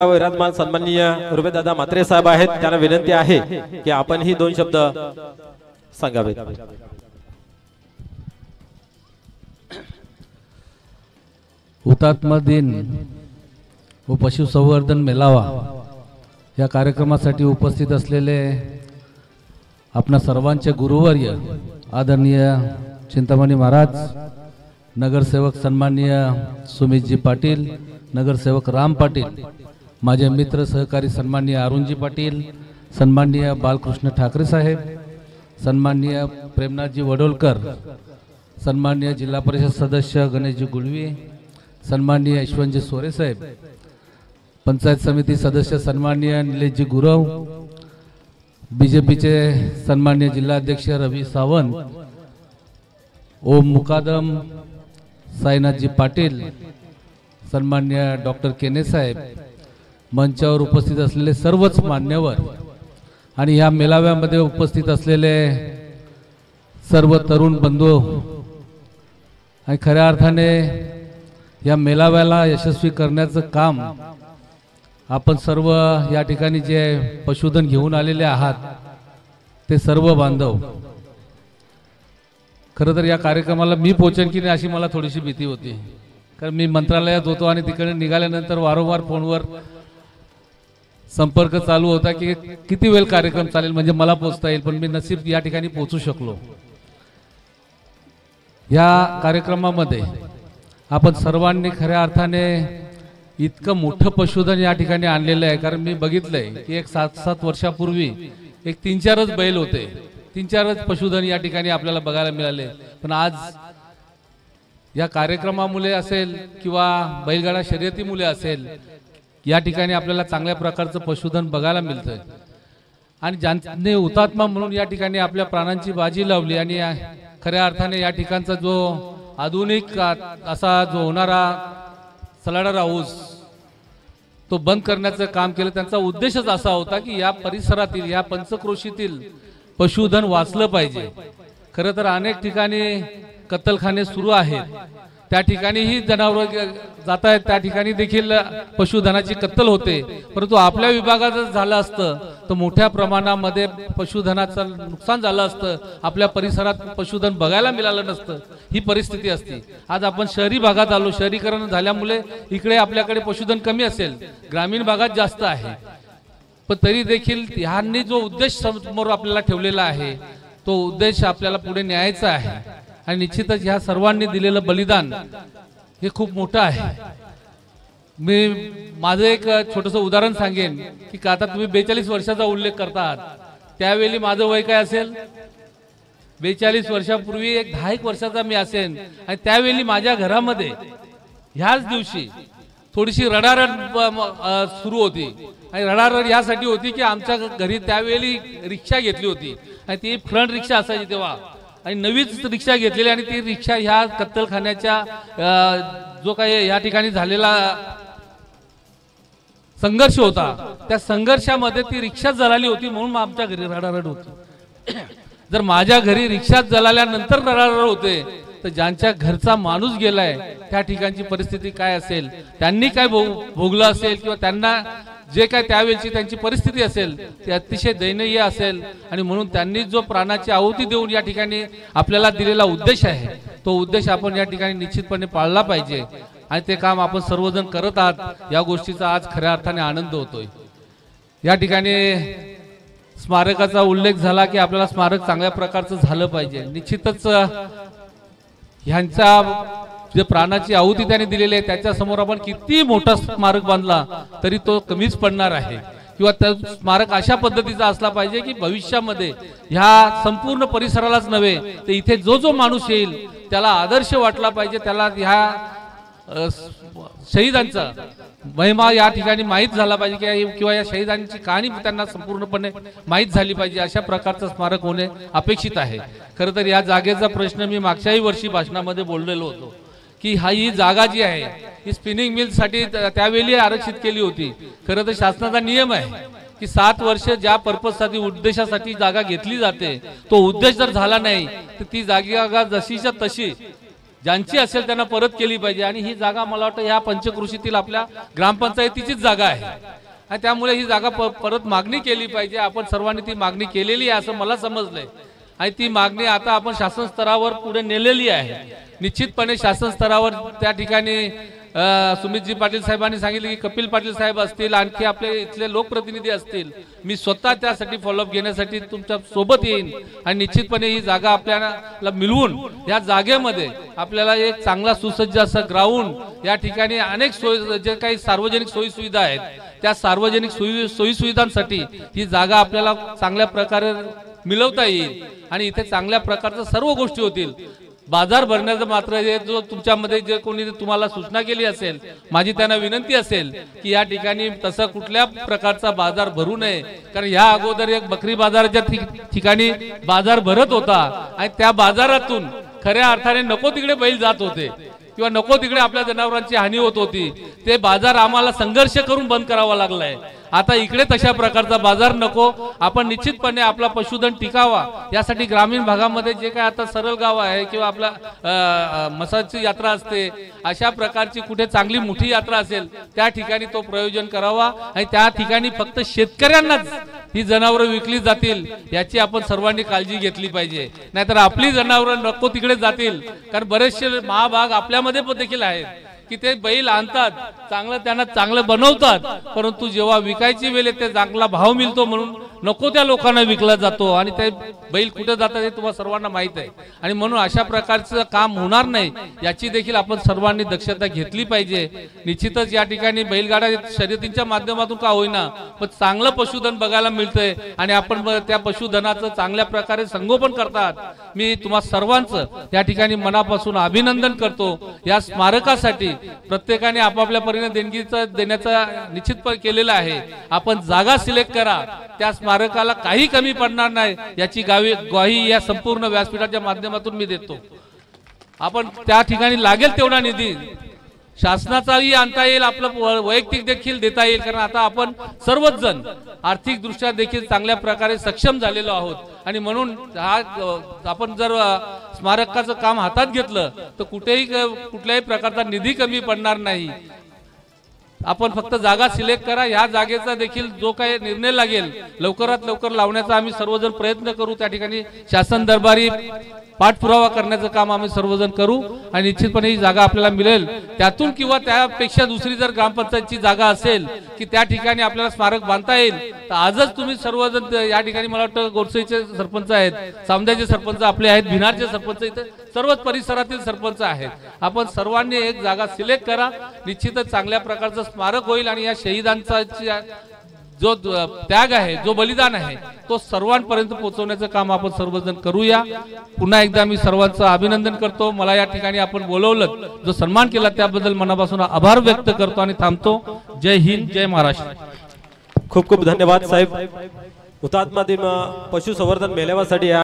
विराजमान सन्माननीय रुपेदादा म्हात्रे साहेब आहेत, त्यांना विनंती आहे की आपण ही दोन शब्द सांगावेत। हुतात्मा दिन व पशुसंवर्धन मेळावा या कार्यक्रमासाठी उपस्थित असलेले आपणा सर्वांचे गुरुवर्य आदरणीय चिंतामणी महाराज, नगरसेवक सन्माननीय सुमितजी पाटील, नगरसेवक राम पाटील, माझे मित्र सहकारी सन्माननीय अरुणजी पाटील, सन्माननीय बालकृष्ण ठाकरे साहेब, सन्माननीय प्रेमनाथजी वडोलकर, सन्माननीय जिल्हा परिषद सदस्य गणेशजी गुळवी, सन्माननीय यशवंतजी सोरे साहेब, पंचायत समिती सदस्य सन्माननीय निलेशजी गुरव, बीजेपीचे सन्माननीय जिल्हाध्यक्ष रवी सावंत, ओम मुकादम, साईनाथजी पाटील, सन्माननीय डॉक्टर केने साहेब, मंचावर उपस्थित असलेले सर्वच मान्यवर आणि या मेळाव्यामध्ये उपस्थित असलेले सर्व तरुण बंधू आणि खऱ्या अर्थाने या मेळाव्याला यशस्वी करण्याचं काम आपण सर्व या ठिकाणी जे पशुधन घेऊन आलेले आहात ते सर्व बांधव। खरं तर या कार्यक्रमाला मी पोहोचेन की नाही अशी मला थोडीशी भीती होती, कारण मी मंत्रालयात होतो आणि तिकडे निघाल्यानंतर वारंवार फोनवर संपर्क चालू होता की किती वेळ कार्यक्रम चालेल, म्हणजे मला पोहोचता येईल, पण मी नसीब या ठिकाणी पोहोचू शकलो। या कार्यक्रमामध्ये आपण सर्वांनी खऱ्या अर्थाने इतकं मोठं पशुधन या ठिकाणी आणलेलं आहे, कारण मी बघितलंय की एक 7-7 वर्षापूर्वी एक 3-4च बैल होते, 3-4च पशुधन या ठिकाणी आपल्याला बघायला मिळाले, पण आज या कार्यक्रमामुळे असेल किंवा बैलगाडा शर्यतीमुळे असेल या ठिकाणी आपल्याला चांगल्या प्रकारचं पशुधन बघायला मिळतंय। आणि ज्यांनी हुतात्मा म्हणून या ठिकाणी आपल्या प्राणांची बाजी लावली आणि खऱ्या अर्थाने या ठिकाणचा जो आधुनिक असा जो होणारा सलाडर हाऊस तो बंद करण्याचं काम केलं, त्यांचा उद्देशच असा होता की या परिसरातील या पंचक्रोशीतील पशुधन वाचलं पाहिजे। खरं तर अनेक ठिकाणी कत्तलखाने सुरू आहेत, त्या ठिकाणीही जनावर जात आहेत, त्या ठिकाणी देखील पशुधनाची कत्तल होते, परंतु आपल्या विभागात झालं असतं तर मोठ्या प्रमाणामध्ये पशुधनाचं नुकसान झालं असतं, आपल्या परिसरात पशुधन बघायला मिळालं नसतं, ही परिस्थिती असती। आज आपण शहरी भागात आलो, शहरीकरण झाल्यामुळे इकडे आपल्याकडे पशुधन कमी असेल, ग्रामीण भागात जास्त आहे, पण तरी देखील ह्यांनी जो उद्देश समोर आपल्याला ठेवलेला आहे तो उद्देश आपल्याला पुढे न्यायचा आहे आणि निश्चितच ह्या सर्वांनी दिलेलं बलिदान हे खूप मोठं आहे। मी माझं एक छोटंसं उदाहरण सांगेन की आता तुम्ही 42 वर्षाचा उल्लेख करतात, त्यावेळी माझं वय काय असेल? 42 वर्षापूर्वी एक 10 वर्षाचा मी असेन आणि त्यावेळी माझ्या घरामध्ये ह्याच दिवशी थोडीशी रडारड सुरू होती आणि रडारड यासाठी होती की आमच्या घरी त्यावेळी रिक्षा घेतली होती आणि ती फ्रंट रिक्षा असायची तेव्हा, आणि नवीच रिक्षा घेतलेली आणि ती रिक्षा ह्या कत्तलखान्याच्या जो काही या ठिकाणी झालेला संघर्ष होता त्या संघर्षामध्ये ती रिक्षा जळाली होती, म्हणून आमच्या घरी रडारड होती। जर माझ्या घरी रिक्षा जळाल्यानंतर रडारड होते तर ज्यांच्या घरचा माणूस गेलाय त्या ठिकाणची परिस्थिती काय असेल, त्यांनी काय भोगलं असेल किंवा त्यांना जे काय त्यावेळची त्यांची परिस्थिती असेल ते अतिशय दयनीय असेल, आणि म्हणून त्यांनी जो प्राणाची आहुती देऊन या ठिकाणी आपल्याला दिलेला उद्देश आहे तो उद्देश आपण या ठिकाणी निश्चितपणे पाळला पाहिजे आणि ते काम आपण सर्वजण करत आहात, या गोष्टीचा आज खऱ्या अर्थाने आनंद होतोय। या ठिकाणी स्मारकाचा उल्लेख झाला की आपल्याला स्मारक चांगल्या प्रकारचं झालं पाहिजे। निश्चितच ह्यांचा जे प्राणाची आहुती त्यांनी दिलेली आहे त्याच्या समोर आपण किती मोठा स्मारक बांधला तरी तो कमीच पडणार आहे, किंवा त्या स्मारक अशा पद्धतीचा असला पाहिजे की भविष्यामध्ये ह्या संपूर्ण परिसरालाच नव्हे तर इथे जो जो माणूस येईल त्याला आदर्श वाटला पाहिजे, त्याला ह्या शहीदांचा महिमा या ठिकाणी माहीत झाला पाहिजे किंवा या शहीदांची कहाणी त्यांना संपूर्णपणे माहीत झाली पाहिजे, अशा प्रकारचं स्मारक होणे अपेक्षित आहे। खरं तर या जागेचा प्रश्न मी मागच्याही वर्षी भाषणामध्ये बोललेलो होतो की ही जागा जी आहे ही स्पिनिंग मिल साठी त्यावेळी आरक्षित केली होती। खरं तर शासनाचा नियम आहे की 7 वर्ष ज्या पर्पजसाठी उद्देशासाठी जागा घेतली जाते तो उद्देश जर झाला नाही तर ती जागा जशीच्या तशी ज्यांची असेल त्यांना परत केली पाहिजे। आणि ही जागा मला वाटतं ह्या पंचकृषीतील आपल्या ग्रामपंचायतीचीच जागा आहे आणि त्यामुळे ही जागा परत मागणी केली पाहिजे। आपण सर्वांनी ती मागणी केलेली आहे असं मला समजलंय आणि ती मागणी आता आपण शासन स्तरावर पुढे नेलेली आहे। निश्चितपणे शासन स्तरावर त्या ठिकाणी सुमितजी पाटील साहेबांनी सांगितले की कपिल पाटील साहेब असतील, आणखी आपले इथले लोकप्रतिनिधी असतील, मी स्वतः त्यासाठी फॉलोअप घेण्यासाठी तुमच्या सोबत येईन आणि निश्चितपणे ही जागा आपल्याला मिळवून या जागेमध्ये आपल्याला एक चांगला सुसज्ज असं ग्राउंड, या ठिकाणी अनेक सोयी जे काही सार्वजनिक सोयी सुविधा आहेत त्या सार्वजनिक सोयी सुविधांसाठी ही जागा आपल्याला चांगल्या प्रकारे मिळवता येईल आणि इथे चांगल्या प्रकारच्या सर्व गोष्टी होतील। बाजार भरण्याचं मात्र जो तुमच्यामध्ये जे कोणी तुम्हाला सूचना केली असेल, माझी त्यांना विनंती असेल की या ठिकाणी तसं कुठल्या प्रकारचा बाजार भरू नये, कारण या अगोदर एक बकरी बाजाराच्या ठिकाणी बाजार भरत होता आणि त्या बाजारातून खऱ्या अर्थाने नको तिकडे बैल जात होते किंवा नको तिकडे आपल्या जनावरांची हानी होत होती। ते बाजार आम्हाला संघर्ष करून बंद करावा लागलाय। आता इकडे तशा प्रकारचा बाजार नको, आपण निश्चितपणे आपला पशुधन टिकावा यासाठी ग्रामीण भागामध्ये जे काय आता सरळ गाव आहे किंवा आपला मसाची यात्रा असते, अशा प्रकारची कुठे चांगली मोठी यात्रा असेल त्या ठिकाणी तो प्रयोजन करावा आणि त्या ठिकाणी फक्त शेतकऱ्यांनाच ही जनावरं विकली जातील याची आपण सर्वांनी काळजी घेतली पाहिजे। नाहीतर आपली जनावरं नको तिकडे जातील, कारण बरेचसे महाभाग आपल्यामध्ये पण देखील आहेत की ते बैल आणतात, चांगलं त्यांना चांगलं बनवतात, परंतु जेव्हा विकायची वेळ येते चांगला भाव मिळतो म्हणून नको त्या लोकांना विकला जातो आणि ते बैल कुठे जातात हे तुम्हाला सर्वांना माहित आहे। आणि म्हणून अशा प्रकारचं काम होणार नाही याची देखील आपण सर्वांनी दक्षता घेतली पाहिजे। निश्चितच या ठिकाणी बैलगाडा शर्यतींच्या माध्यमातून का होईना पण चांगलं पशुधन बघायला मिळतंय आणि आपण त्या पशुधनाचं चांगल्या प्रकारे संगोपन करतात। मी तुम्हा सर्वांचं या ठिकाणी मनापासून अभिनंदन करतो। या स्मारकासाठी प्रत्येकाने आपापल्या परीने देणगीचा देण्याचा निश्चितपणे केलेला आहे। आपण जागा सिलेक्ट करा, त्या स्मारकाला काही कमी पडणार नाही याची ग्वाही या संपूर्ण व्यासपीठाच्या माध्यमातून मी देतो। आपण त्या ठिकाणी लागेल तेवढा निधी शासनाचाही आणता येईल, आपलं वैयक्तिक देखील देता येईल, कारण आता आपण सर्वच जण आर्थिक दृष्ट्या देखील चांगल्या प्रकारे सक्षम झालेलो आहोत आणि म्हणून आपण जर स्मारकाचं काम हातात घेतलं तर कुठल्याही प्रकारचा निधी कमी पडणार नाही। आपण फक्त जागा सिलेक्ट करा, ह्या जागेचा देखील जो काही निर्णय लागेल लवकरात लवकर लावण्याचा आम्ही सर्वजण प्रयत्न करू। त्या ठिकाणी शासन दरबारी पाठपुरावा करण्याचं काम आम्ही सर्वजण करू आणि निश्चितपणे ही जागा आपल्याला मिळेल। त्यातून किंवा त्यापेक्षा दुसरी जर ग्रामपंचायतची जागा असेल की त्या ठिकाणी आपल्याला स्मारक बांधता येईल तर आजच तुम्ही सर्वजण या ठिकाणी मला वाटतं गोडसेचे सरपंच आहेत, सामद्याचे सरपंच आपले आहेत, भिनारचे सरपंच इथे सर्वच परिसरातील सरपंच आहेत। आपण सर्वांनी एक जागा सिलेक्ट करा, निश्चितच चांगल्या प्रकारचं स्मारक होईल आणि या शहीदांचा जो त्याग आहे, जो बलिदान आहे तो सर्वांपर्यंत पोहोचवण्याचं काम आपण सर्वजण करूया। पुन्हा एकदा मी सर्वांचं अभिनंदन करतो। मला या ठिकाणी आपण बोलवलं, जो सन्मान केला त्याबद्दल मनापासून आभार व्यक्त करतो आणि थांबतो। जय हिंद, जय महाराष्ट्र। खूप खूप धन्यवाद साहेब। हुतात्मा दिन पशुसंवर्धन मेळाव्यासाठी